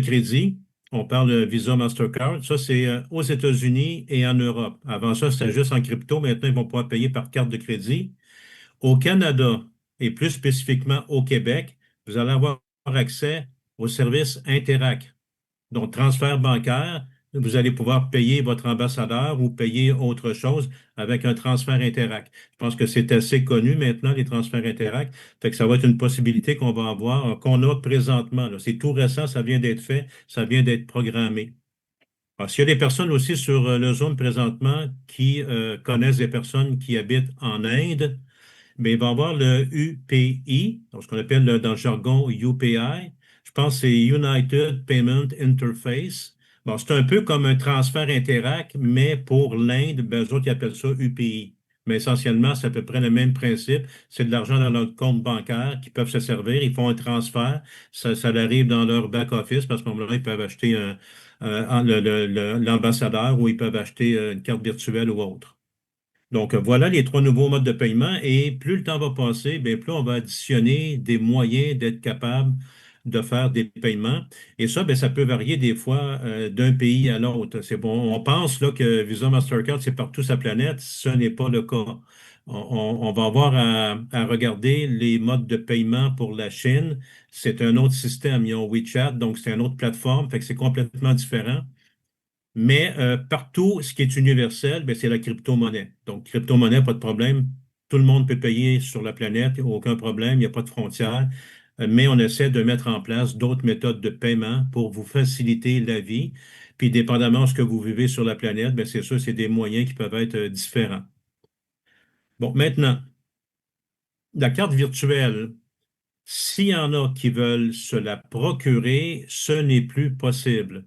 crédit. On parle de Visa Mastercard. Ça, c'est aux États-Unis et en Europe. Avant ça, c'était juste en crypto. Maintenant, ils vont pouvoir payer par carte de crédit. Au Canada et plus spécifiquement au Québec, vous allez avoir accès au service Interac. Donc, transfert bancaire, vous allez pouvoir payer votre ambassadeur ou payer autre chose avec un transfert Interac. Je pense que c'est assez connu maintenant, les transferts Interac. Fait que ça va être une possibilité qu'on va avoir, qu'on a présentement, là. C'est tout récent, ça vient d'être fait, ça vient d'être programmé. Alors, s'il y a des personnes aussi sur le Zoom présentement qui connaissent des personnes qui habitent en Inde, mais il va y avoir le UPI, donc ce qu'on appelle dans le jargon UPI. Je pense que c'est United Payment Interface. Bon, c'est un peu comme un transfert Interac, mais pour l'Inde, ben, eux autres, ils appellent ça UPI. Mais essentiellement, c'est à peu près le même principe. C'est de l'argent dans leur compte bancaire qui peuvent se servir. Ils font un transfert. Ça arrive dans leur back-office parce qu'à ce moment-là, ils peuvent acheter l'ambassadeur ou ils peuvent acheter une carte virtuelle ou autre. Donc, voilà les trois nouveaux modes de paiement et plus le temps va passer, bien, plus on va additionner des moyens d'être capable de faire des paiements. Et ça, bien, ça peut varier des fois d'un pays à l'autre. C'est bon. On pense là, que Visa Mastercard, c'est partout sur la planète. Ce n'est pas le cas. On va avoir à regarder les modes de paiement pour la Chine. C'est un autre système. Ils ont WeChat, donc c'est une autre plateforme, fait que c'est complètement différent. Mais partout, ce qui est universel, ben, c'est la crypto-monnaie. Donc, crypto-monnaie, pas de problème. Tout le monde peut payer sur la planète, aucun problème, il n'y a pas de frontières. Mais on essaie de mettre en place d'autres méthodes de paiement pour vous faciliter la vie. Puis, dépendamment de ce que vous vivez sur la planète, ben, c'est sûr, c'est des moyens qui peuvent être différents. Bon, maintenant, la carte virtuelle, s'il y en a qui veulent se la procurer, ce n'est plus possible.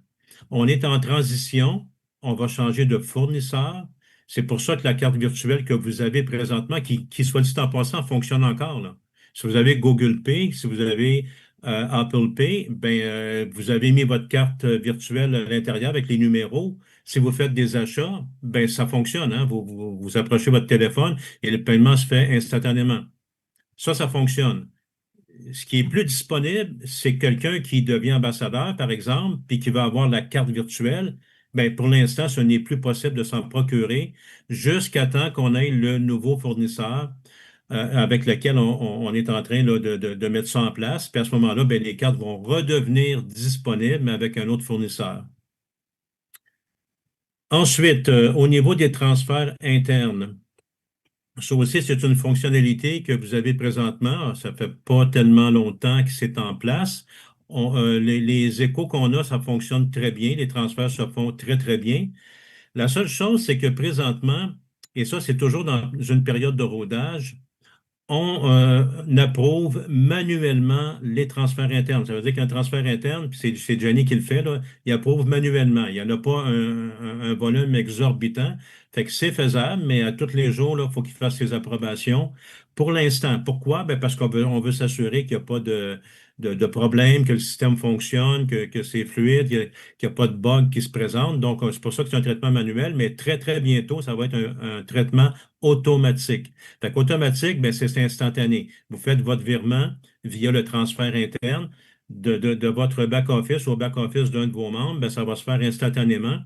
On est en transition, on va changer de fournisseur. C'est pour ça que la carte virtuelle que vous avez présentement, qui soit dit en passant, fonctionne encore, là. Si vous avez Google Pay, si vous avez Apple Pay, ben, vous avez mis votre carte virtuelle à l'intérieur avec les numéros. Si vous faites des achats, ben, ça fonctionne, hein. Vous approchez votre téléphone et le paiement se fait instantanément. Ça fonctionne. Ce qui est plus disponible, c'est quelqu'un qui devient ambassadeur, par exemple, puis qui va avoir la carte virtuelle. Ben, pour l'instant, ce n'est plus possible de s'en procurer jusqu'à temps qu'on ait le nouveau fournisseur avec lequel on est en train là, de mettre ça en place. Puis à ce moment-là, ben, les cartes vont redevenir disponibles, mais avec un autre fournisseur. Ensuite, au niveau des transferts internes, ça aussi, c'est une fonctionnalité que vous avez présentement. Ça fait pas tellement longtemps que c'est en place. Les échos qu'on a, ça fonctionne très bien. Les transferts se font très, très bien. La seule chose, c'est que présentement, et ça, c'est toujours dans une période de rodage, on approuve manuellement les transferts internes. Ça veut dire qu'un transfert interne, puis c'est Johnny qui le fait, là, il approuve manuellement. Il n'y en a pas un volume exorbitant. Fait que c'est faisable, mais à tous les jours, il faut qu'il fasse ses approbations. Pour l'instant. Pourquoi? Ben parce qu'on veut s'assurer qu'il n'y a pas de problème, que le système fonctionne, que c'est fluide, qu'il n'y a pas de bug qui se présente. Donc, c'est pour ça que c'est un traitement manuel, mais très, très bientôt, ça va être un traitement automatique. Fait qu'automatique, ben, c'est instantané. Vous faites votre virement via le transfert interne de votre back-office au back-office d'un de vos membres, ben, ça va se faire instantanément.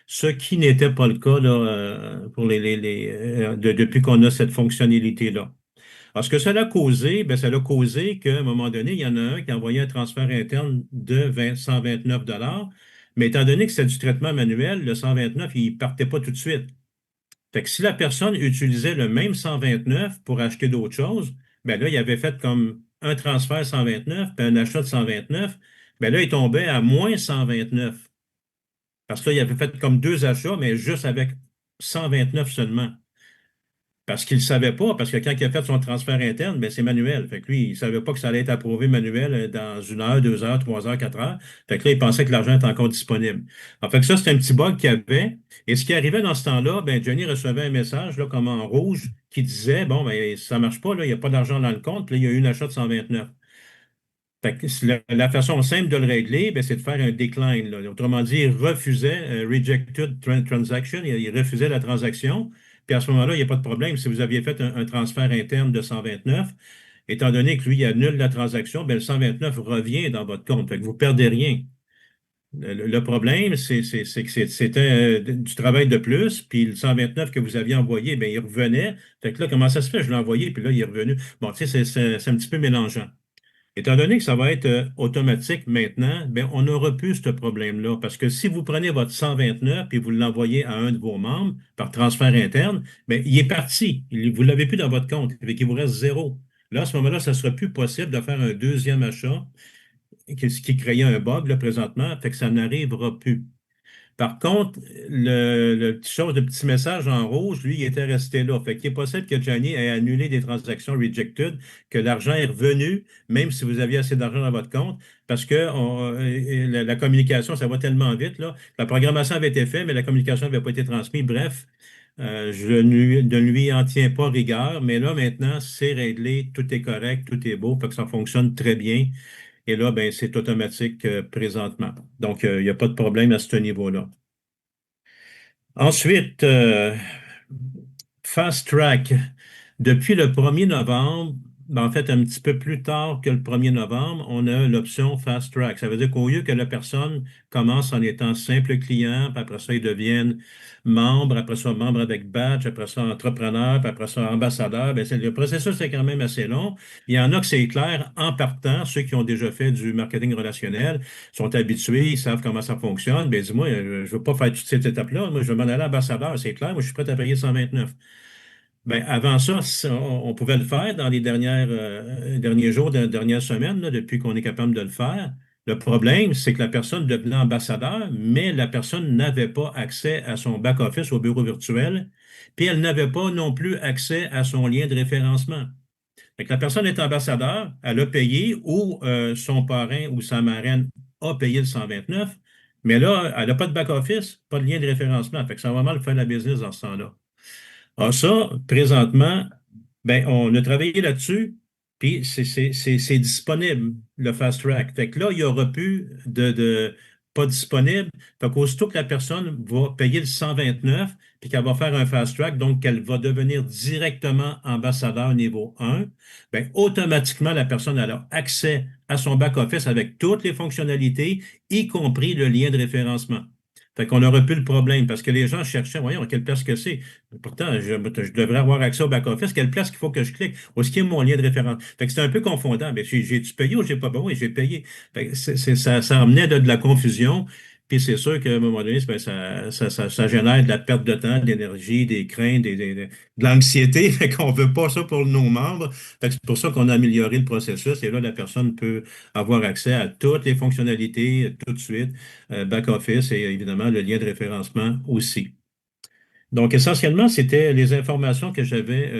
Ce qui n'était pas le cas là, pour depuis qu'on a cette fonctionnalité-là. Alors, ce que ça a causé, ben, ça a causé qu'à un moment donné, il y en a un qui a envoyé un transfert interne de 129 mais étant donné que c'est du traitement manuel, le 129, il ne partait pas tout de suite. Fait que si la personne utilisait le même 129 pour acheter d'autres choses, ben là, il avait fait comme un transfert 129 puis un achat de 129, ben là, il tombait à moins 129. Parce que là, il avait fait comme deux achats, mais juste avec 129 seulement. Parce qu'il ne savait pas, parce que quand il a fait son transfert interne, ben, c'est manuel. Fait que lui, il ne savait pas que ça allait être approuvé manuel dans 1 heure, 2 heures, 3 heures, 4 heures. Fait que là, il pensait que l'argent était encore disponible. En fait que ça, c'est un petit bug qu'il y avait. Et ce qui arrivait dans ce temps-là, ben, Johnny recevait un message, là, comme en rouge, qui disait, bon, ben, ça ne marche pas, là, il n'y a pas d'argent dans le compte, puis là, il y a eu un achat de 129. Fait que la façon simple de le régler, ben, c'est de faire un decline, là. Autrement dit, il refusait, rejected transaction, il refusait la transaction. Puis à ce moment-là, il n'y a pas de problème. Si vous aviez fait un transfert interne de 129, étant donné que lui, il annule la transaction, ben, le 129 revient dans votre compte. Fait que vous ne perdez rien. Le problème, c'est que c'était du travail de plus, puis le 129 que vous aviez envoyé, bien, il revenait. Fait que là, comment ça se fait? Je l'ai envoyé, puis là, il est revenu. Bon, tu sais, c'est un petit peu mélangeant. Étant donné que ça va être automatique maintenant, bien, on n'aura plus ce problème-là. Parce que si vous prenez votre 129 et vous l'envoyez à un de vos membres par transfert interne, bien, il est parti. Vous ne l'avez plus dans votre compte. Fait qu'il vous reste zéro. Là, à ce moment-là, ça ne sera plus possible de faire un deuxième achat, ce qui créait un bug là, présentement. Fait que ça n'arrivera plus. Par contre, le petit message en rouge, lui, il était resté là. Fait qu'il est possible que Johnny ait annulé des transactions rejected, que l'argent est revenu, même si vous aviez assez d'argent dans votre compte, parce que la communication, ça va tellement vite, là. La programmation avait été faite, mais la communication n'avait pas été transmise. Bref, ne lui en tiens pas rigueur, mais là, maintenant, c'est réglé, tout est correct, tout est beau, fait que ça fonctionne très bien. Et là, ben, c'est automatique présentement. Donc, il n'y a pas de problème à ce niveau-là. Ensuite, Fast Track. Depuis le 1er novembre, ben, en fait, un petit peu plus tard que le 1er novembre, on a l'option Fast Track. Ça veut dire qu'au lieu que la personne commence en étant simple client, puis après ça, ils deviennent membres, après ça, membre avec badge, après ça, entrepreneur, puis après ça, ambassadeur, ben, le processus est quand même assez long. Il y en a que c'est clair en partant, ceux qui ont déjà fait du marketing relationnel sont habitués, ils savent comment ça fonctionne. Ben, dis-moi, je ne veux pas faire toutes ces étapes-là. Moi, je vais m'en aller ambassadeur, c'est clair. Moi, je suis prêt à payer 129. Ben, avant ça, on pouvait le faire dans les derniers jours, dernières semaines, là, depuis qu'on est capable de le faire. Le problème, c'est que la personne devenait ambassadeur, mais la personne n'avait pas accès à son back-office au bureau virtuel, puis elle n'avait pas non plus accès à son lien de référencement. Fait que la personne est ambassadeur, elle a payé ou son parrain ou sa marraine a payé le 129, mais là, elle n'a pas de back-office, pas de lien de référencement. Fait que ça va mal faire la business dans ce temps-là. Ah, ça, présentement, ben, on a travaillé là-dessus, puis c'est disponible, le fast track. Fait que là, il n'y aura plus de pas disponible. Fait qu'aussitôt que la personne va payer le 129, puis qu'elle va faire un fast track, donc qu'elle va devenir directement ambassadeur niveau 1, ben, automatiquement, la personne elle a accès à son back-office avec toutes les fonctionnalités, y compris le lien de référencement. Fait qu'on n'aurait plus le problème parce que les gens cherchaient, voyons, quelle place que c'est. Pourtant, je devrais avoir accès au back-office. Quelle place qu'il faut que je clique? Où est-ce qu'il y a mon lien de référence? Fait que c'est un peu confondant. Mais j'ai-tu payé ou j'ai pas payé? Oui, j'ai payé. Fait que ça amenait de la confusion. Puis c'est sûr qu'à un moment donné, ben, ça génère de la perte de temps, de l'énergie, des craintes, de l'anxiété. Fait qu'on veut pas ça pour nos membres. Fait que c'est pour ça qu'on a amélioré le processus. Et là, la personne peut avoir accès à toutes les fonctionnalités tout de suite, back-office et évidemment le lien de référencement aussi. Donc, essentiellement, c'était les informations que j'avais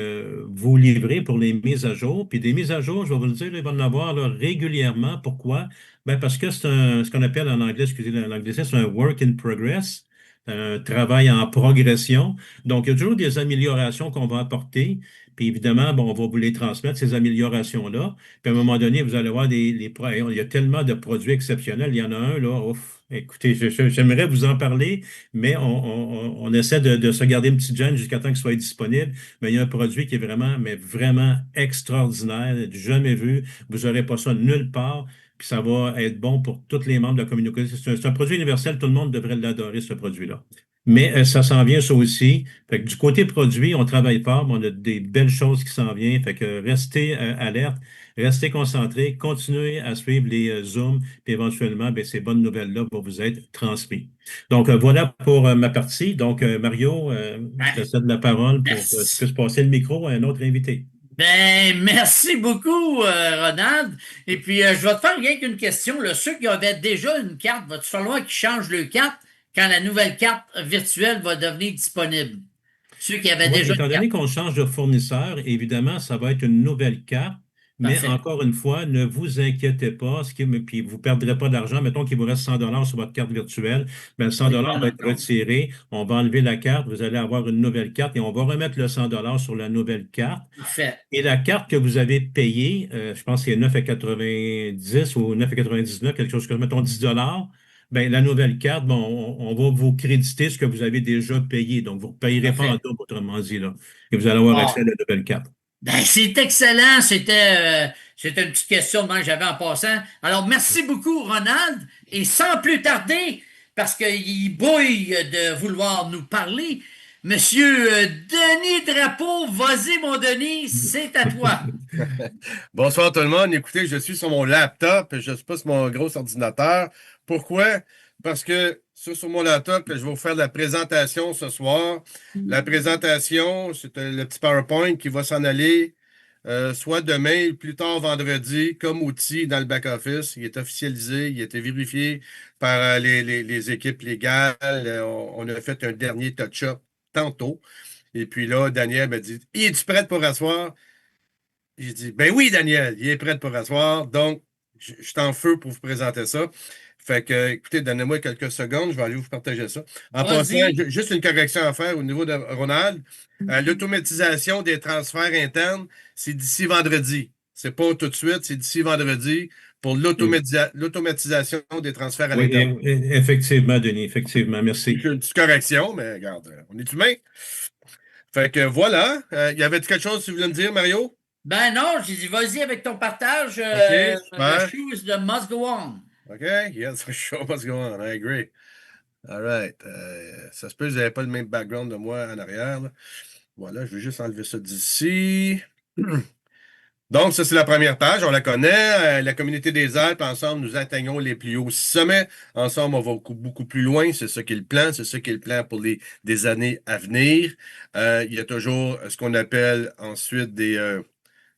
vous livrer pour les mises à jour. Puis des mises à jour, je vais vous le dire, il va en avoir là, régulièrement. Pourquoi? Ben, parce que ce qu'on appelle en anglais, excusez l'anglais, c'est un work in progress, un travail en progression. Donc, il y a toujours des améliorations qu'on va apporter. Puis évidemment, bon, on va vous les transmettre, ces améliorations-là. Puis à un moment donné, vous allez voir il y a tellement de produits exceptionnels. Il y en a un, là, ouf, écoutez, j'aimerais vous en parler, mais on essaie de se garder une petite gêne jusqu'à temps qu'il soit disponible. Mais il y a un produit qui est vraiment, mais vraiment extraordinaire, jamais vu. Vous n'aurez pas ça nulle part. Puis ça va être bon pour tous les membres de la communauté. C'est un produit universel, tout le monde devrait l'adorer, ce produit-là. Mais ça s'en vient, ça aussi. Fait que du côté produit, on travaille fort, mais on a des belles choses qui s'en viennent. Fait que restez alerte, restez concentrés, continuez à suivre les Zooms, puis éventuellement, ben, ces bonnes nouvelles-là vont vous être transmises. Donc, voilà pour ma partie. Donc, Mario, je te Ben, cède la parole pour que tu merci. puisses passer le micro à un autre invité. Ben, merci beaucoup, Ronald. Et puis, je vais te faire rien qu'une question. Là. Ceux qui avaient déjà une carte, va-tu falloir qu'ils changent leur carte quand la nouvelle carte virtuelle va devenir disponible? Ceux qui avaient Oui, déjà étant une donné carte. qu'on change de fournisseur, évidemment, ça va être une nouvelle carte, mais Parfait. encore une fois, ne vous inquiétez pas, puis vous ne perdrez pas d'argent. Mettons qu'il vous reste 100 sur votre carte virtuelle, ben, le 100 C'est dans va notre être compte. retiré, on va enlever la carte, vous allez avoir une nouvelle carte et on va remettre le 100 sur la nouvelle carte. Parfait. Et la carte que vous avez payée, je pense que c'est 9,90 ou 9,99, quelque chose comme, mettons 10 ben, la nouvelle carte, bon, on va vous créditer ce que vous avez déjà payé. Donc, vous ne payerez pas en Parfait. double, autrement dit, là. Et vous allez avoir accès à Bon. la nouvelle carte. Ben, c'est excellent. C'était une petite question de même que j'avais en passant. Alors, merci beaucoup, Ronald. Et sans plus tarder, parce qu'il bouille de vouloir nous parler, Monsieur Denis Drapeau, vas-y, mon Denis, c'est à toi. Bonsoir tout le monde. Écoutez, je suis sur mon laptop, je ne suis pas sur mon gros ordinateur. Pourquoi? Parce que c'est sur mon laptop que je vais vous faire la présentation ce soir. La présentation, c'est le petit PowerPoint qui va s'en aller soit demain, plus tard vendredi, comme outil dans le back-office. Il est officialisé, il a été vérifié par les équipes légales. On a fait un dernier touch-up tantôt. Et puis là, Daniel m'a dit, es-tu prêt pour asseoir? J'ai dit, ben oui, Daniel, il est prêt pour asseoir. Donc, je suis en feu pour vous présenter ça. Fait que, écoutez, donnez-moi quelques secondes, je vais aller vous partager ça. En passant, Vas-y. juste une correction à faire au niveau de Ronald. L'automatisation des transferts internes, c'est d'ici vendredi. C'est pas tout de suite, c'est d'ici vendredi pour l'automatisation des transferts à Oui, l'interne. effectivement, Denis, effectivement. Merci. Une petite correction, mais regarde, on est humain. Fait que voilà. Y avait quelque chose que vous voulez me dire, Mario? Ben non, j'ai dit, vas-y avec ton partage. OK, The super. shoes the must go on. Okay, yes, the show must go on. I agree. All right. Ça se peut que vous n'avez pas le même background de moi en arrière, là. Voilà, je vais juste enlever ça d'ici. Donc, ça, c'est la première page. On la connaît. La communauté des Alpes, ensemble, nous atteignons les plus hauts sommets. Ensemble, on va beaucoup plus loin. C'est ça qui est le plan. C'est ça qui est le plan pour des années à venir. Il y a toujours ce qu'on appelle ensuite des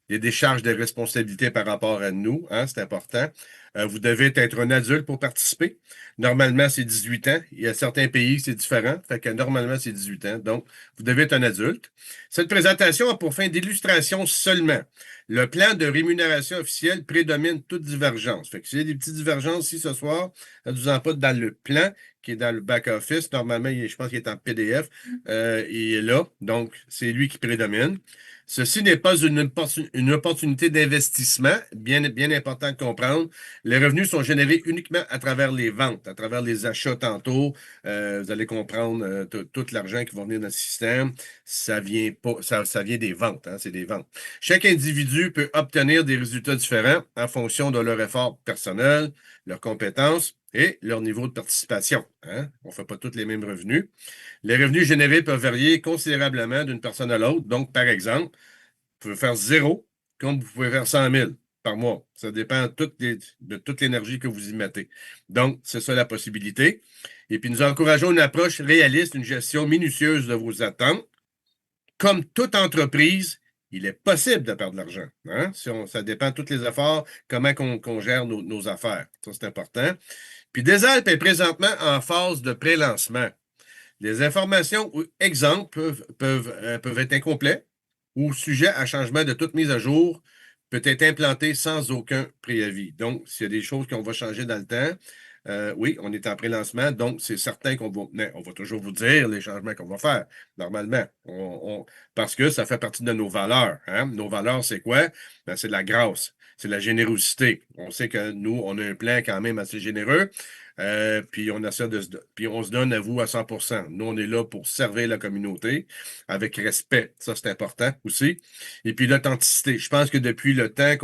décharges de responsabilités par rapport à nous, hein, c'est important. Vous devez être un adulte pour participer. Normalement, c'est 18 ans. Il y a certains pays, c'est différent. Fait que normalement, c'est 18 ans. Donc, vous devez être un adulte. Cette présentation a pour fin d'illustration seulement. Le plan de rémunération officielle prédomine toute divergence. Fait que s'il y a des petites divergences ici ce soir, ne vous en pas dans le plan qui est dans le back-office. Normalement, je pense qu'il est en PDF. Il est là. Donc, c'est lui qui prédomine. Ceci n'est pas une opportunité d'investissement, bien important de comprendre. Les revenus sont générés uniquement à travers les ventes, à travers les achats tantôt. Vous allez comprendre tout l'argent qui va venir dans le système. Ça vient pas, ça vient des ventes, hein, c'est des ventes. Chaque individu peut obtenir des résultats différents en fonction de leur effort personnel, leurs compétences et leur niveau de participation, hein. On ne fait pas tous les mêmes revenus. Les revenus générés peuvent varier considérablement d'une personne à l'autre. Donc, par exemple, vous pouvez faire 0 comme vous pouvez faire 100 000 par mois. Ça dépend de toute l'énergie que vous y mettez. Donc, c'est ça la possibilité. Et puis, nous encourageons une approche réaliste, une gestion minutieuse de vos attentes. Comme toute entreprise, il est possible de perdre de l'argent, hein? Ça dépend de tous les efforts, comment qu'on gère nos affaires. Ça, c'est important. Puis, Desalpes est présentement en phase de pré-lancement. Les informations ou exemples peuvent être incomplets ou sujet à changement de toute mise à jour peut être implanté sans aucun préavis. Donc, s'il y a des choses qu'on va changer dans le temps, oui, on est en pré-lancement, donc c'est certain on va toujours vous dire les changements qu'on va faire, normalement, parce que ça fait partie de nos valeurs, hein. Nos valeurs, c'est quoi? Ben, c'est de la grâce, c'est de la générosité. On sait que nous, on a un plan quand même assez généreux. Puis puis on se donne à vous à 100%. Nous, on est là pour servir la communauté avec respect. Ça, c'est important aussi. Et puis l'authenticité. Je pense que depuis le temps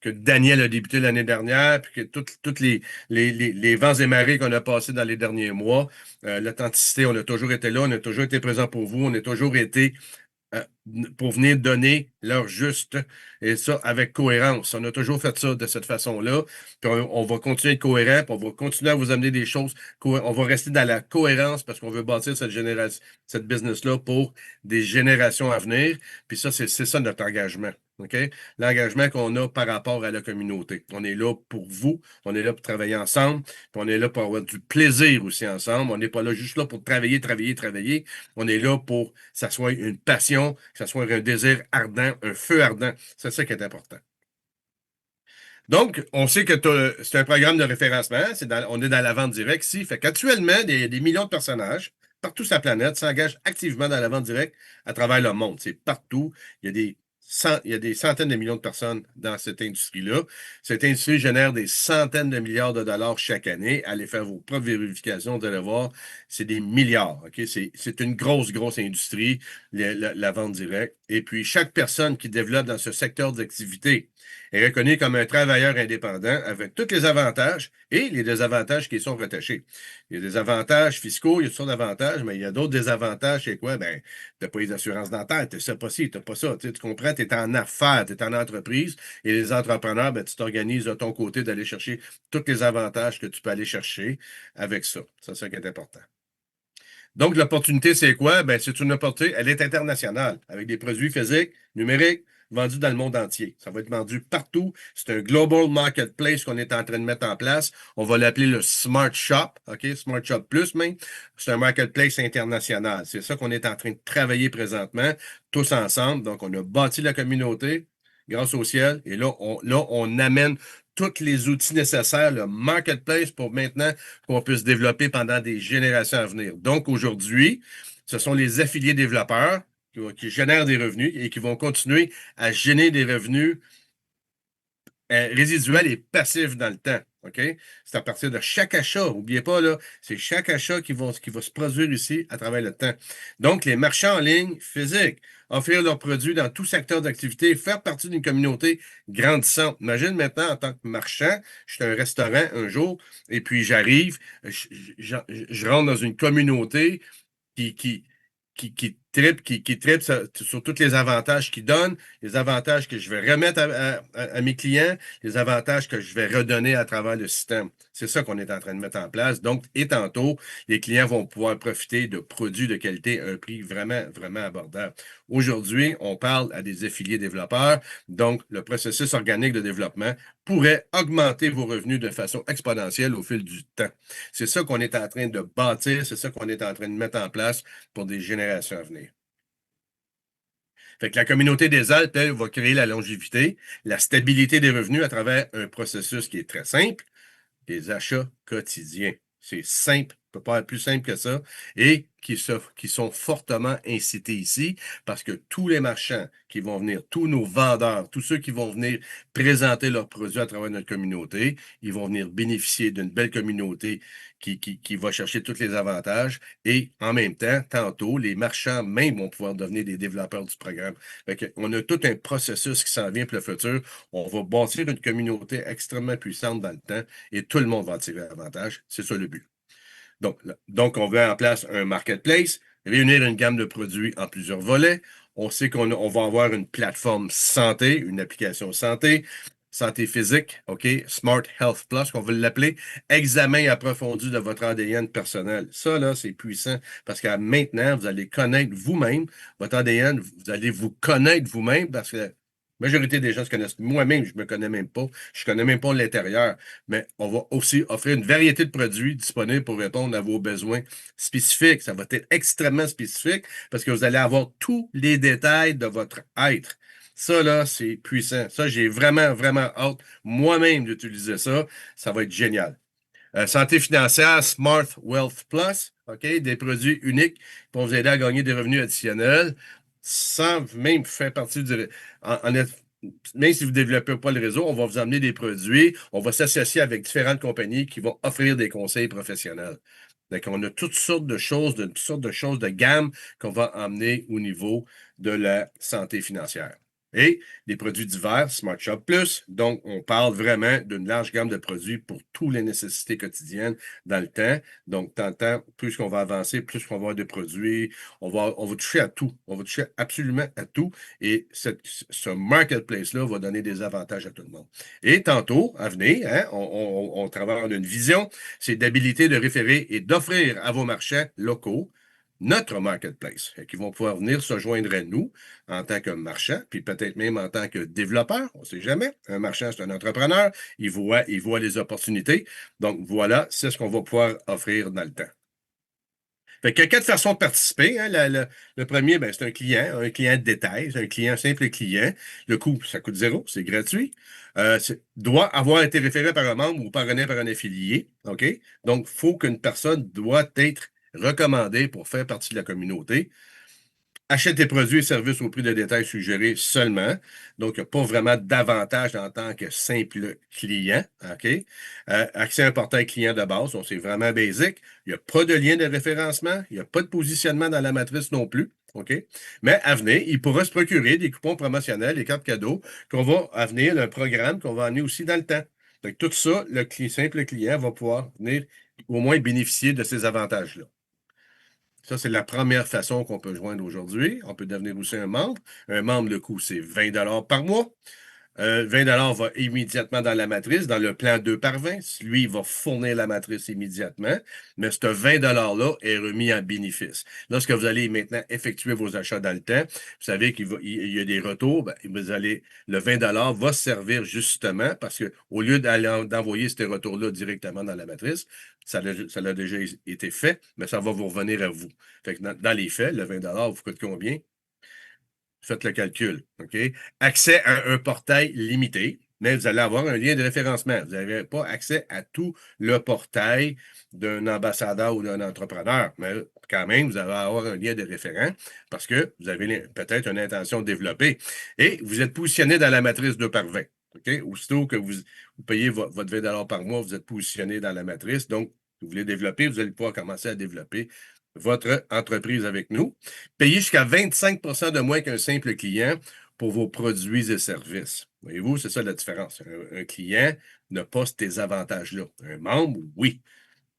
que Daniel a débuté l'année dernière, puis que toutes les vents et marées qu'on a passés dans les derniers mois, l'authenticité, on a toujours été là, on a toujours été présent pour vous, on a toujours été euh, pour venir donner leur juste, et ça avec cohérence. On a toujours fait ça de cette façon-là. Puis on va continuer à être cohérent, puis on va continuer à vous amener des choses. On va rester dans la cohérence parce qu'on veut bâtir cette business-là pour des générations à venir. Puis ça, c'est ça notre engagement. OK? L'engagement qu'on a par rapport à la communauté. On est là pour vous, on est là pour travailler ensemble, puis on est là pour avoir du plaisir aussi ensemble. On n'est pas là juste là pour travailler, travailler, travailler. On est là pour que ça soit une passion, que ça soit un désir ardent, un feu ardent. C'est ça qui est important. Donc, on sait que c'est un programme de référencement. On est dans la vente directe ici. Fait qu'actuellement, il y a des millions de personnages partout sur la planète s'engagent activement dans la vente directe à travers le monde. C'est partout. Il y a des il y a des centaines de millions de personnes dans cette industrie-là. Cette industrie génère des centaines de milliards de dollars chaque année. Allez faire vos propres vérifications, vous allez voir, c'est des milliards. OK? C'est une grosse, grosse industrie, la vente directe. Et puis, chaque personne qui développe dans ce secteur d'activité est reconnue comme un travailleur indépendant avec tous les avantages et les désavantages qui y sont rattachés. Il y a des avantages fiscaux, il y a toutes sortes d'avantages, mais il y a d'autres désavantages. C'est quoi? Ben, tu n'as pas les assurances dentaires, tu n'as pas ci, tu n'as pas ça. Tu comprends? Tu es en affaires, tu es en entreprise et les entrepreneurs, ben, tu t'organises de ton côté d'aller chercher tous les avantages que tu peux aller chercher avec ça. C'est ça qui est important. Donc, l'opportunité, c'est quoi? Ben, c'est une opportunité, elle est internationale, avec des produits physiques, numériques, vendus dans le monde entier. Ça va être vendu partout. C'est un global marketplace qu'on est en train de mettre en place. On va l'appeler le Smart Shop, OK? Smart Shop Plus même. C'est un marketplace international. C'est ça qu'on est en train de travailler présentement, tous ensemble. Donc, on a bâti la communauté grâce au ciel. Et là, on amène tous les outils nécessaires, le marketplace, pour maintenant qu'on puisse développer pendant des générations à venir. Donc, aujourd'hui, ce sont les affiliés développeurs qui génèrent des revenus et qui vont continuer à générer des revenus résiduels et passifs dans le temps. OK? C'est à partir de chaque achat. N'oubliez pas, là, c'est chaque achat qui va se produire ici à travers le temps. Donc, les marchands en ligne physiques, offrir leurs produits dans tout secteur d'activité, faire partie d'une communauté grandissante. Imagine maintenant, en tant que marchand, je suis un restaurant un jour, et puis j'arrive, je rentre dans une communauté qui tripe sur tous les avantages qu'ils donnent, les avantages que je vais remettre à mes clients, les avantages que je vais redonner à travers le système. C'est ça qu'on est en train de mettre en place. Donc, et tantôt, les clients vont pouvoir profiter de produits de qualité à un prix vraiment, vraiment abordable. Aujourd'hui, on parle à des affiliés développeurs. Donc, le processus organique de développement pourrait augmenter vos revenus de façon exponentielle au fil du temps. C'est ça qu'on est en train de bâtir, c'est ça qu'on est en train de mettre en place pour des générations à venir. Fait que la communauté des Alpes, elle, va créer la longévité, la stabilité des revenus à travers un processus qui est très simple, des achats quotidiens. C'est simple, ne peut pas être plus simple que ça, et qui sont fortement incités ici, parce que tous les marchands qui vont venir, tous nos vendeurs, tous ceux qui vont venir présenter leurs produits à travers notre communauté, ils vont venir bénéficier d'une belle communauté qui va chercher tous les avantages, et en même temps, tantôt, les marchands même vont pouvoir devenir des développeurs du programme. Fait on a tout un processus qui s'en vient pour le futur. On va bâtir une communauté extrêmement puissante dans le temps, et tout le monde va en tirer avantage. C'est ça le but. Donc, on met en place un marketplace, réunir une gamme de produits en plusieurs volets. On sait qu'on va avoir une plateforme santé, une application santé physique, OK, Smart Health Plus, qu'on va l'appeler, examen approfondi de votre ADN personnel. Ça, là, c'est puissant parce que maintenant, vous allez connaître vous-même votre ADN, vous allez vous connaître vous-même parce que la majorité des gens se connaissent. Moi-même, je ne me connais même pas. Je ne connais même pas l'intérieur. Mais on va aussi offrir une variété de produits disponibles pour répondre à vos besoins spécifiques. Ça va être extrêmement spécifique parce que vous allez avoir tous les détails de votre être. Ça, là, c'est puissant. Ça, j'ai vraiment, vraiment hâte moi-même d'utiliser ça. Ça va être génial. Santé financière, Smart Wealth Plus, OK? Des produits uniques pour vous aider à gagner des revenus additionnels sans même faire partie du... même si vous ne développez pas le réseau, on va vous amener des produits, on va s'associer avec différentes compagnies qui vont offrir des conseils professionnels. Donc, on a toutes sortes de choses, de gamme qu'on va emmener au niveau de la santé financière. Et des produits divers, Smart Shop Plus. Donc, on parle vraiment d'une large gamme de produits pour toutes les nécessités quotidiennes dans le temps. Donc, dans le temps, plus qu'on va avancer, plus qu'on va avoir de produits, on va toucher à tout. On va toucher absolument à tout. Et ce marketplace-là va donner des avantages à tout le monde. Et tantôt, à venir, hein, on travaille en une vision, c'est d'habiliter, de référer et d'offrir à vos marchands locaux notre marketplace, qui vont pouvoir venir se joindre à nous en tant que marchand, puis peut-être même en tant que développeur, on ne sait jamais. Un marchand, c'est un entrepreneur, il voit les opportunités. Donc voilà, c'est ce qu'on va pouvoir offrir dans le temps. Fait qu'il y a 4 façons de participer. Hein. Le premier, ben, c'est un client de détail, c'est un client simple client. Le coût, ça coûte 0, c'est gratuit. Doit avoir été référé par un membre ou parrainé par un affilié. OK? Donc, il faut qu'une personne doit être recommandée pour faire partie de la communauté. Achète tes produits et services au prix de détail suggéré seulement. Donc, il n'y a pas vraiment d'avantage en tant que simple client. OK? Accès à un portail client de base, donc c'est vraiment basique. Il n'y a pas de lien de référencement. Il n'y a pas de positionnement dans la matrice non plus. OK? Mais à venir, il pourra se procurer des coupons promotionnels, des cartes cadeaux, qu'on va à venir, un programme qu'on va amener aussi dans le temps. Donc, tout ça, le simple client va pouvoir venir au moins bénéficier de ces avantages-là. Ça, c'est la première façon qu'on peut joindre aujourd'hui. On peut devenir aussi un membre. Un membre, le coût, c'est 20 $ par mois. 20 $ va immédiatement dans la matrice, dans le plan 2 par 20. Lui, il va fournir la matrice immédiatement, mais ce 20 $ là est remis en bénéfice. Lorsque vous allez maintenant effectuer vos achats dans le temps, vous savez qu'il y a des retours, ben, le 20 $ va servir justement parce qu'au lieu d'envoyer ces retours-là directement dans la matrice, ça a déjà été fait, mais ça va vous revenir à vous. Fait que dans les faits, le 20 $ vous coûte combien? Faites le calcul. OK? Accès à un portail limité, mais vous allez avoir un lien de référencement. Vous n'avez pas accès à tout le portail d'un ambassadeur ou d'un entrepreneur, mais quand même, vous allez avoir un lien de référent parce que vous avez peut-être une intention de développer. Et vous êtes positionné dans la matrice 2 par 20. OK? Aussitôt que vous payez votre 20 $ par mois, vous êtes positionné dans la matrice. Donc, vous voulez développer, vous allez pouvoir commencer à développer votre entreprise avec nous. Payez jusqu'à 25 % de moins qu'un simple client pour vos produits et services. Voyez-vous, c'est ça la différence. Un client n'a pas ces avantages-là. Un membre, oui.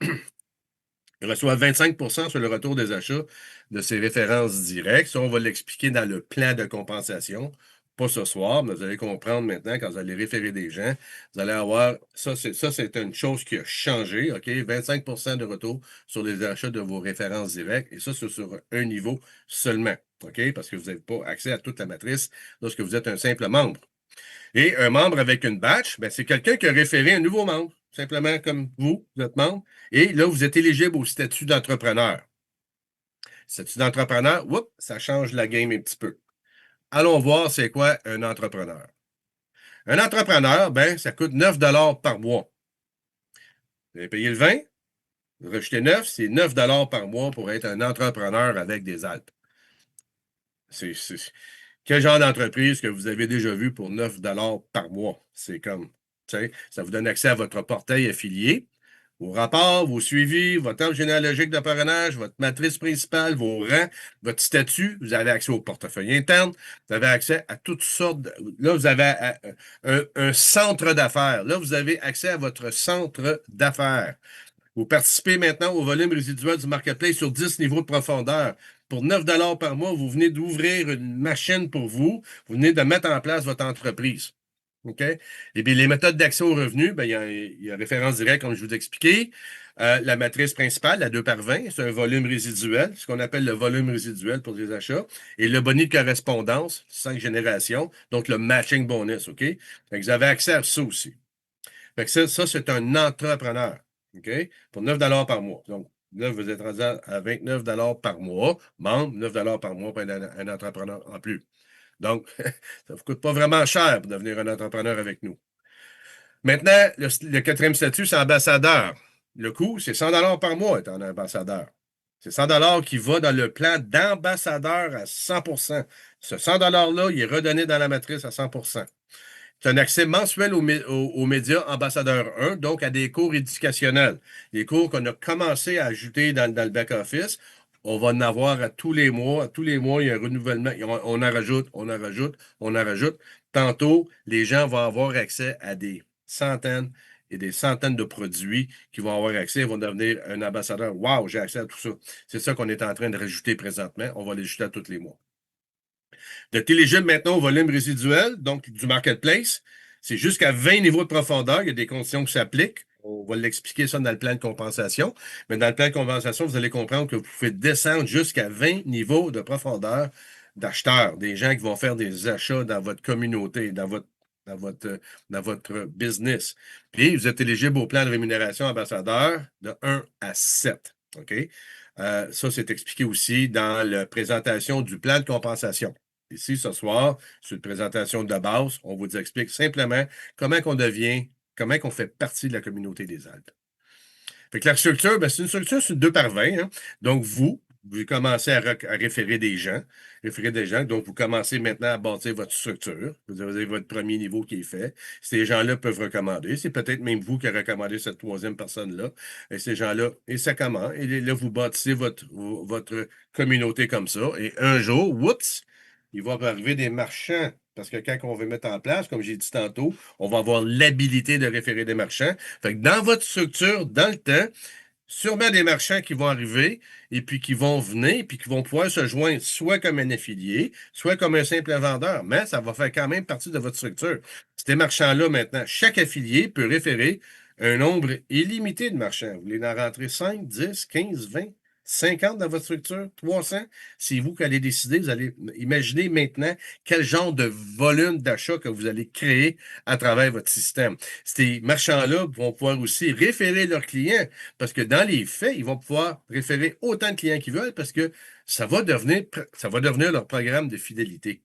Il reçoit 25 % sur le retour des achats de ses références directes. Ça, on va l'expliquer dans le plan de compensation. Pas ce soir, mais vous allez comprendre maintenant quand vous allez référer des gens. Vous allez avoir, ça c'est une chose qui a changé, OK? 25 % de retour sur les achats de vos références directes. Et ça, c'est sur un niveau seulement, OK? Parce que vous n'avez pas accès à toute la matrice lorsque vous êtes un simple membre. Et un membre avec une batch, ben, c'est quelqu'un qui a référé un nouveau membre, simplement comme vous êtes membre. Et là, vous êtes éligible au statut d'entrepreneur. Statut d'entrepreneur, ça change la game un petit peu. Allons voir c'est quoi un entrepreneur. Un entrepreneur, ben, ça coûte 9 $ par mois. Vous avez payé le 20, vous rejetez 9, c'est 9 $ par mois pour être un entrepreneur avec des Alpes. Quel genre d'entreprise que vous avez déjà vu pour 9 $ par mois? C'est comme, ça vous donne accès à votre portail affilié, vos rapports, vos suivis, votre arbre généalogique de parrainage, votre matrice principale, vos rangs, votre statut. Vous avez accès au portefeuille interne. Vous avez accès à toutes sortes. Là, vous avez un centre d'affaires. Là, vous avez accès à votre centre d'affaires. Vous participez maintenant au volume résiduel du marketplace sur 10 niveaux de profondeur. Pour 9 $ par mois, vous venez d'ouvrir une machine pour vous. Vous venez de mettre en place votre entreprise. OK? Et bien, les méthodes d'accès aux revenus, bien, il y a référence directe, comme je vous ai expliqué. La matrice principale, la 2 par 20, c'est un volume résiduel, ce qu'on appelle le volume résiduel pour les achats. Et le bonus de correspondance, 5 générations, donc le matching bonus, OK? Donc, vous avez accès à ça aussi. Fait que ça c'est un entrepreneur, OK? Pour 9 $ par mois. Donc, là, vous êtes rendu à 29 $ par mois. Membre, 9 $ par mois pour un entrepreneur en plus. Donc, ça ne vous coûte pas vraiment cher pour devenir un entrepreneur avec nous. Maintenant, le quatrième statut, c'est ambassadeur. Le coût, c'est 100 $ par mois être un ambassadeur. C'est 100 $ qui va dans le plan d'ambassadeur à 100 %. Ce 100 $ là, il est redonné dans la matrice à 100 %. C'est un accès mensuel aux médias Ambassadeur 1, donc à des cours éducationnels. Les cours qu'on a commencé à ajouter dans le back-office, on va en avoir à tous les mois. À tous les mois, il y a un renouvellement. On en rajoute, on en rajoute, on en rajoute. Tantôt, les gens vont avoir accès à des centaines et des centaines de produits qui vont avoir accès. Ils vont devenir un ambassadeur. Wow, j'ai accès à tout ça. C'est ça qu'on est en train de rajouter présentement. On va l'ajouter à tous les mois. Vous êtes éligible maintenant au volume résiduel, donc du marketplace. C'est jusqu'à 20 niveaux de profondeur. Il y a des conditions qui s'appliquent. On va l'expliquer ça dans le plan de compensation. Mais dans le plan de compensation, vous allez comprendre que vous pouvez descendre jusqu'à 20 niveaux de profondeur d'acheteurs, des gens qui vont faire des achats dans votre communauté, dans votre business. Puis, vous êtes éligible au plan de rémunération ambassadeur de 1 à 7. OK? Ça, c'est expliqué aussi dans la présentation du plan de compensation. Ici, ce soir, sur une présentation de base, on vous explique simplement comment on fait partie de la communauté des Alpes. Fait que la structure, ben, c'est une structure sur 2 par 20. Hein? Donc, vous vous commencez à référer des gens. Donc, vous commencez maintenant à bâtir votre structure. Vous avez votre premier niveau qui est fait. Ces gens-là peuvent recommander. C'est peut-être même vous qui avez recommandé cette troisième personne-là. Et ces gens-là, et ça commence. Et là, vous bâtissez votre communauté comme ça. Et un jour, oups, il va arriver des marchands. Parce que quand on veut mettre en place, comme j'ai dit tantôt, on va avoir l'habilité de référer des marchands. Fait que dans votre structure, dans le temps, sûrement des marchands qui vont arriver et puis qui vont venir puis qui vont pouvoir se joindre soit comme un affilié, soit comme un simple vendeur, mais ça va faire quand même partie de votre structure. Ces marchands-là, maintenant, chaque affilié peut référer un nombre illimité de marchands. Vous voulez en rentrer 5, 10, 15, 20, 50 dans votre structure, 300. C'est vous qui allez décider. Vous allez imaginer maintenant quel genre de volume d'achat que vous allez créer à travers votre système. Ces marchands-là vont pouvoir aussi référer leurs clients parce que dans les faits, ils vont pouvoir référer autant de clients qu'ils veulent parce que ça va devenir leur programme de fidélité.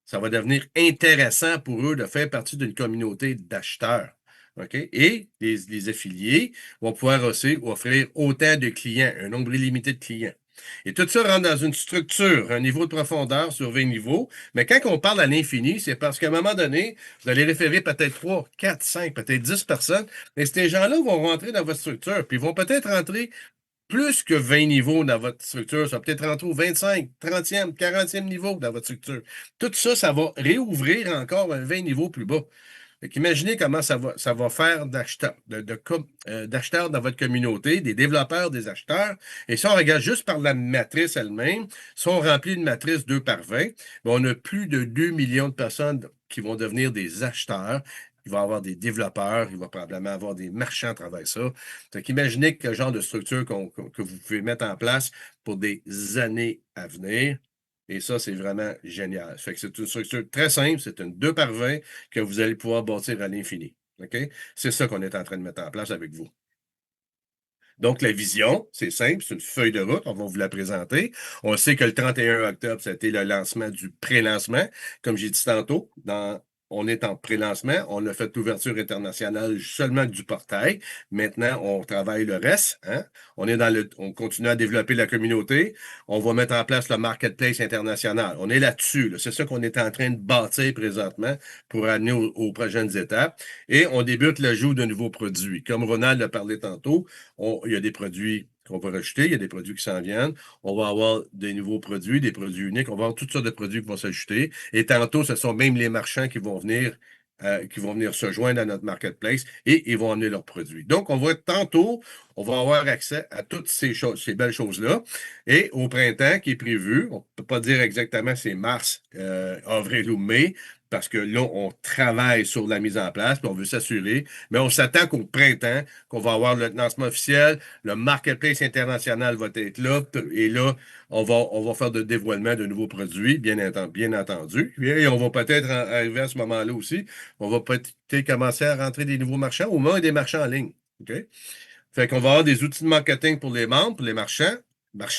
Ça va devenir intéressant pour eux de faire partie d'une communauté d'acheteurs. Okay? Et les affiliés vont pouvoir aussi offrir autant de clients, un nombre illimité de clients. Et tout ça rentre dans une structure, un niveau de profondeur sur 20 niveaux. Mais quand on parle à l'infini, c'est parce qu'à un moment donné, vous allez référer peut-être 3, 4, 5, peut-être 10 personnes. Mais ces gens-là vont rentrer dans votre structure, puis ils vont peut-être rentrer plus que 20 niveaux dans votre structure. Ça va peut-être rentrer au 25, 30e, 40e niveau dans votre structure. Tout ça, ça va réouvrir encore un 20 niveaux plus bas. Imaginez comment ça va faire d'acheteurs dans votre communauté, des développeurs, des acheteurs. Et si on regarde juste par la matrice elle-même, si on remplit une matrice 2 par 20, on a plus de 2 millions de personnes qui vont devenir des acheteurs. Il va y avoir des développeurs, il va probablement avoir des marchands à travers ça. Donc, imaginez quel genre de structure que vous pouvez mettre en place pour des années à venir. Et ça, c'est vraiment génial. Fait que c'est une structure très simple, c'est une 2 par 20 que vous allez pouvoir bâtir à l'infini. OK? C'est ça qu'on est en train de mettre en place avec vous. Donc, la vision, c'est simple, c'est une feuille de route, on va vous la présenter. On sait que le 31 octobre, c'était le lancement du pré-lancement. Comme j'ai dit tantôt, on est en pré-lancement. On a fait l'ouverture internationale seulement du portail. Maintenant, on travaille le reste. Hein? On continue à développer la communauté. On va mettre en place le marketplace international. On est là-dessus. Là. C'est ça qu'on est en train de bâtir présentement pour amener aux prochaines étapes. Et on débute l'ajout de nouveaux produits. Comme Ronald l'a parlé tantôt, il y a des produits qu'on va rajouter, il y a des produits qui s'en viennent. On va avoir des nouveaux produits, des produits uniques. On va avoir toutes sortes de produits qui vont s'ajouter. Et tantôt, ce sont même les marchands qui vont venir se joindre à notre marketplace et ils vont amener leurs produits. Donc, tantôt, on va avoir accès à toutes ces choses, ces belles choses-là. Et au printemps qui est prévu, on ne peut pas dire exactement c'est mars, avril ou mai, parce que là, on travaille sur la mise en place, puis on veut s'assurer, mais on s'attend qu'au printemps, qu'on va avoir le lancement officiel, le marketplace international va être là, et là, on va faire de dévoilement de nouveaux produits, bien entendu. Et on va peut-être arriver à ce moment-là aussi, on va peut-être commencer à rentrer des nouveaux marchands, au moins des marchands en ligne. OK? Fait qu'on va avoir des outils de marketing pour les membres, pour les marchands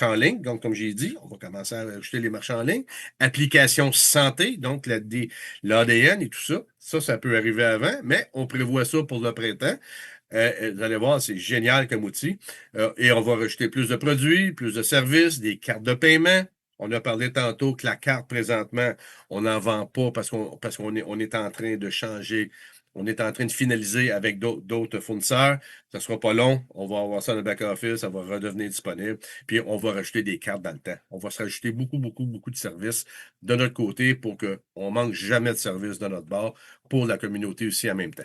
en ligne, donc comme j'ai dit, on va commencer à ajouter les marchands en ligne. Application santé, donc l'ADN et tout ça. Ça peut arriver avant, mais on prévoit ça pour le printemps. Vous allez voir, c'est génial comme outil. Et on va rajouter plus de produits, plus de services, des cartes de paiement. On a parlé tantôt que la carte, présentement, on n'en vend pas parce qu'on est en train de changer. On est en train de finaliser avec d'autres fournisseurs. Ça ne sera pas long. On va avoir ça dans le back-office. Ça va redevenir disponible. Puis, on va rajouter des cartes dans le temps. On va se rajouter beaucoup, beaucoup, beaucoup de services de notre côté pour qu'on ne manque jamais de services de notre bord pour la communauté aussi en même temps.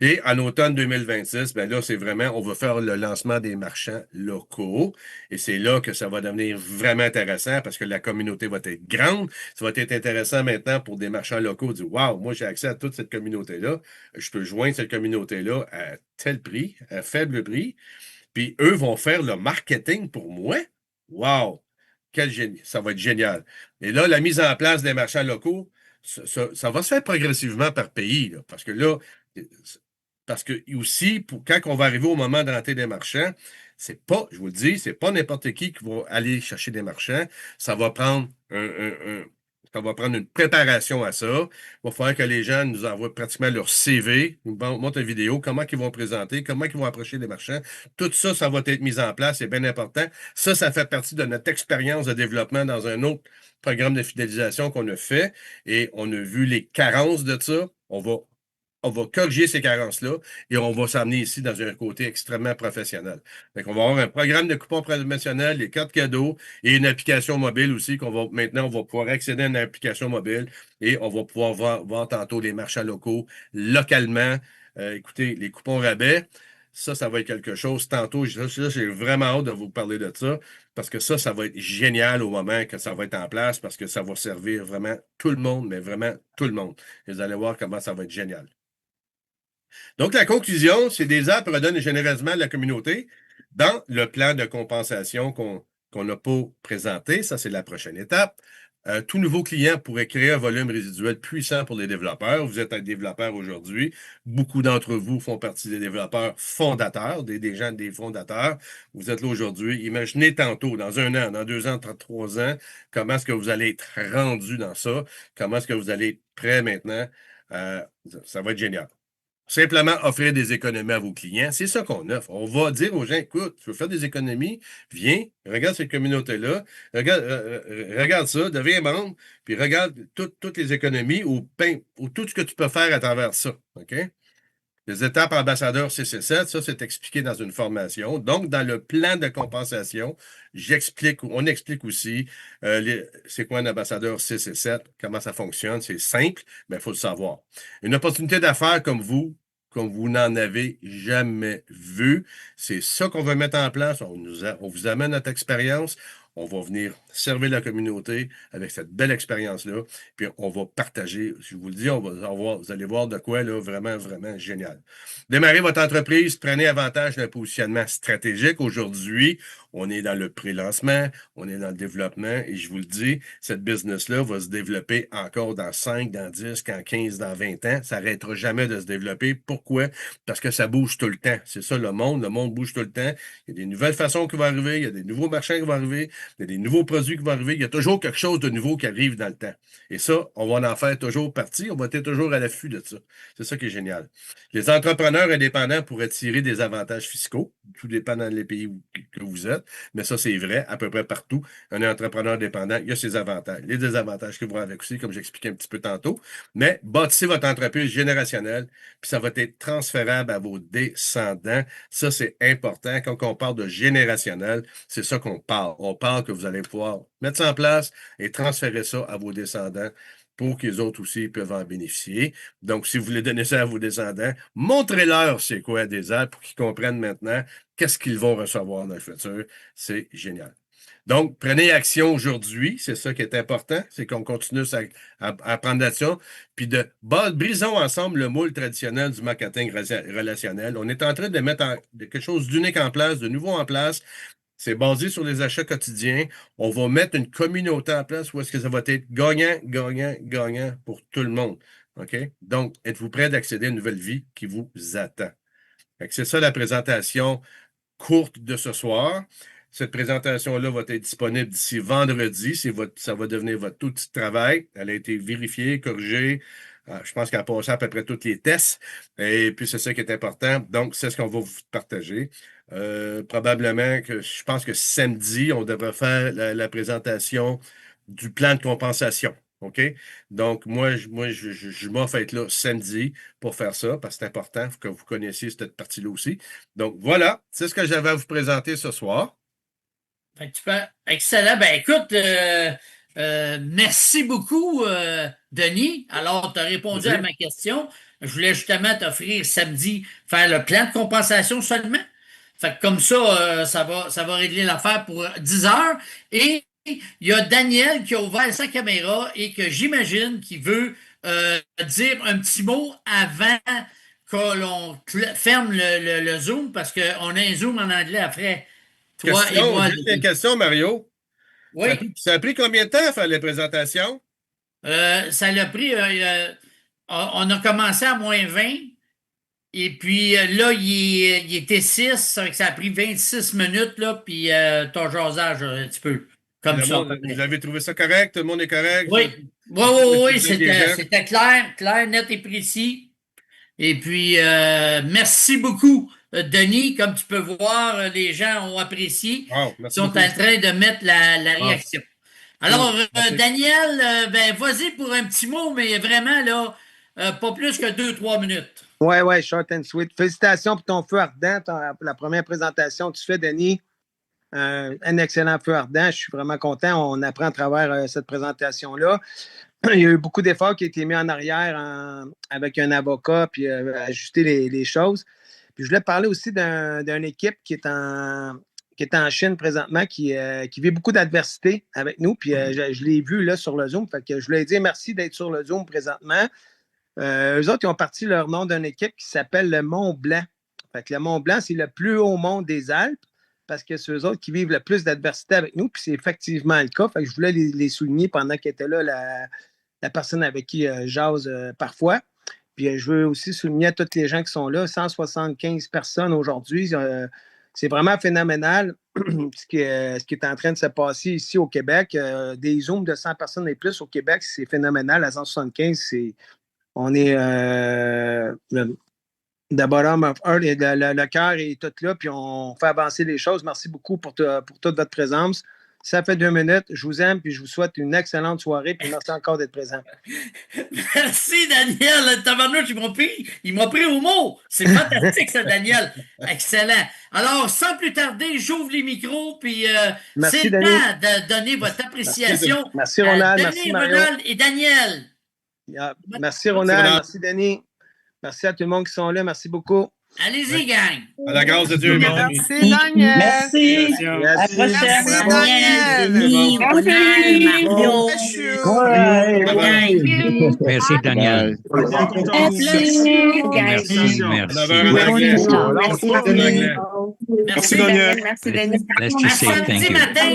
Et en automne 2026, ben là, c'est vraiment, on va faire le lancement des marchands locaux. Et c'est là que ça va devenir vraiment intéressant parce que la communauté va être grande. Ça va être intéressant maintenant pour des marchands locaux de dire, waouh, moi, j'ai accès à toute cette communauté-là. Je peux joindre cette communauté-là à tel prix, à faible prix. Puis eux vont faire le marketing pour moi. Waouh, quel génie. Ça va être génial. Et là, la mise en place des marchands locaux, ça va se faire progressivement par pays, là, parce que là, parce que aussi, quand on va arriver au moment de rentrer des marchands, c'est pas, je vous le dis, c'est pas n'importe qui va aller chercher des marchands. Ça va prendre Ça va prendre une préparation à ça. Il va falloir que les gens nous envoient pratiquement leur CV, nous montrent une vidéo, comment ils vont présenter, comment ils vont approcher les marchands. Tout ça, ça va être mis en place, c'est bien important. Ça fait partie de notre expérience de développement dans un autre programme de fidélisation qu'on a fait et on a vu les carences de ça. On va corriger ces carences-là et on va s'amener ici dans un côté extrêmement professionnel. Donc, on va avoir un programme de coupons promotionnels, les cartes cadeaux et une application mobile aussi maintenant, on va pouvoir accéder à une application mobile et on va pouvoir voir tantôt les marchands locaux localement. Écoutez, les coupons rabais, ça va être quelque chose. Tantôt, j'ai vraiment hâte de vous parler de ça parce que ça va être génial au moment que ça va être en place parce que ça va servir vraiment tout le monde, mais vraiment tout le monde. Et vous allez voir comment ça va être génial. Donc, la conclusion, c'est des apps redonnent généreusement à la communauté dans le plan de compensation qu'on n'a pas présenté. Ça, c'est la prochaine étape. Tout nouveau client pourrait créer un volume résiduel puissant pour les développeurs. Vous êtes un développeur aujourd'hui. Beaucoup d'entre vous font partie des développeurs fondateurs, des gens, des fondateurs. Vous êtes là aujourd'hui. Imaginez tantôt, dans 1 an, dans 2 ans, 3 ans, comment est-ce que vous allez être rendu dans ça? Comment est-ce que vous allez être prêt maintenant? Ça va être génial. Simplement offrir des économies à vos clients. C'est ça qu'on offre. On va dire aux gens, écoute, tu veux faire des économies, viens, regarde cette communauté-là, regarde ça, deviens membre, puis regarde toutes les économies ou tout ce que tu peux faire à travers ça. OK? Les étapes ambassadeurs 6 et 7, ça, c'est expliqué dans une formation. Donc, dans le plan de compensation, on explique aussi c'est quoi un ambassadeur 6 et 7, comment ça fonctionne. C'est simple, mais il faut le savoir. Une opportunité d'affaires comme vous n'en avez jamais vu. C'est ça qu'on veut mettre en place. On vous amène notre expérience. On va venir servir la communauté avec cette belle expérience-là. Puis on va partager. Je vous le dis, vous allez voir de quoi, là, vraiment, vraiment génial. Démarrez votre entreprise, prenez avantage d'un positionnement stratégique. Aujourd'hui, on est dans le pré-lancement, on est dans le développement et je vous le dis, cette business-là va se développer encore dans 5, dans 10, dans 15, dans 20 ans. Ça n'arrêtera jamais de se développer. Pourquoi? Parce que ça bouge tout le temps. C'est ça le monde. Le monde bouge tout le temps. Il y a des nouvelles façons qui vont arriver, il y a des nouveaux marchands qui vont arriver, il y a des nouveaux produits qui vont arriver. Il y a toujours quelque chose de nouveau qui arrive dans le temps. Et ça, on va en faire toujours partie. On va être toujours à l'affût de ça. C'est ça qui est génial. Les entrepreneurs indépendants pourraient tirer des avantages fiscaux. Tout dépend dans les pays que vous êtes. Mais ça, c'est vrai à peu près partout. Un entrepreneur indépendant, il y a ses avantages. Les désavantages que vous avez aussi, comme j'expliquais un petit peu tantôt. Mais bâtissez votre entreprise générationnelle, puis ça va être transférable à vos descendants. Ça, c'est important. Quand on parle de générationnel, c'est ça qu'on parle. On parle que vous allez pouvoir mettre ça en place et transférer ça à vos descendants pour que les autres aussi peuvent en bénéficier. Donc, si vous voulez donner ça à vos descendants, montrez-leur c'est quoi des aides pour qu'ils comprennent maintenant qu'est-ce qu'ils vont recevoir dans le futur. C'est génial. Donc, prenez action aujourd'hui. C'est ça qui est important. C'est qu'on continue à prendre action. Puis brisons ensemble le moule traditionnel du marketing relationnel. On est en train de mettre quelque chose d'unique en place, de nouveau en place. C'est basé sur les achats quotidiens. On va mettre une communauté en place où est-ce que ça va être gagnant, gagnant, gagnant pour tout le monde. OK? Donc, êtes-vous prêt d'accéder à une nouvelle vie qui vous attend? C'est ça la présentation courte de ce soir. Cette présentation-là va être disponible d'ici vendredi. Ça va devenir votre tout petit travail. Elle a été vérifiée, corrigée. Je pense qu'elle a passé à peu près tous les tests. Et puis, c'est ça qui est important. Donc, c'est ce qu'on va vous partager. Probablement que je pense que samedi, on devrait faire la présentation du plan de compensation. OK? Donc, moi, je m'offre être là samedi pour faire ça, parce que c'est important que vous connaissiez cette partie-là aussi. Donc, voilà, c'est ce que j'avais à vous présenter ce soir. Excellent. Ben écoute, merci beaucoup, Denis. Alors, tu as répondu à ma question. Je voulais justement t'offrir samedi faire le plan de compensation seulement. Fait que comme ça, ça va régler l'affaire pour 10 heures. Et il y a Daniel qui a ouvert sa caméra et que j'imagine qu'il veut dire un petit mot avant que l'on ferme le Zoom parce qu'on a un Zoom en anglais après. Toi et moi. Juste une question, Mario. Oui. Ça a pris combien de temps à faire les présentations? Ça l'a pris. On a commencé à -20. Et puis là, il était 6. Ça a pris 26 minutes, là, puis ton jasage un petit peu. comme Le ça. monde, vous avez trouvé ça correct? Tout le monde est correct? Oui, oui, C'est des gens. c'était clair, net et précis. Et puis, merci beaucoup, Denis. Comme tu peux voir, les gens ont apprécié. Wow, Ils merci sont en beaucoup. train de mettre la réaction. Alors, Merci. Daniel, ben, vas-y pour un petit mot, mais vraiment, là, pas plus que 2-3 minutes. Ouais, short and sweet. Félicitations pour ton feu ardent, pour la première présentation que tu fais, Denis. Un excellent feu ardent. Je suis vraiment content. On apprend à travers cette présentation-là. Il y a eu beaucoup d'efforts qui ont été mis en arrière avec un avocat, puis ajuster les choses. Puis je voulais parler aussi d'une équipe qui est en Chine présentement, qui vit beaucoup d'adversité avec nous. Puis je l'ai vu là sur le Zoom. Fait que je voulais dire merci d'être sur le Zoom présentement. Eux autres, ils ont parti leur nom d'une équipe qui s'appelle le Mont Blanc. Fait que le Mont Blanc, c'est le plus haut mont des Alpes parce que c'est eux autres qui vivent le plus d'adversité avec nous. Puis c'est effectivement le cas. Fait que je voulais les souligner pendant qu'ils étaient là, la personne avec qui j'ose parfois. Puis je veux aussi souligner à tous les gens qui sont là, 175 personnes aujourd'hui. C'est vraiment phénoménal ce qui est en train de se passer ici au Québec. Des Zooms de 100 personnes et plus au Québec, c'est phénoménal. À 175, on est the bottom of earth, le cœur est tout là, puis on fait avancer les choses. Merci beaucoup pour toute votre présence. Ça fait 2 minutes. Je vous aime, puis je vous souhaite une excellente soirée, puis merci encore d'être présent. Merci, Daniel. Tabarnouche, il m'a pris au mot. C'est fantastique, ça, Daniel. Excellent. Alors, sans plus tarder, j'ouvre les micros, puis c'est le Denis. temps de donner votre appréciation. Merci, Ronald. Denis, merci, Mario. Ronald et Daniel. Merci, Ronald. Merci, Denis. Merci à tout le monde qui sont là. Merci beaucoup. Allez-y, gang. À la grâce de Dieu. Merci, Daniel. Merci. À la Merci. prochaine, Merci, Daniel. Daniel. Denis, Ronald, Mario. Merci. Merci, Daniel. Merci. En anglais. Merci, Daniel. Merci, Daniel. Let's just say À samedi thank you. matin.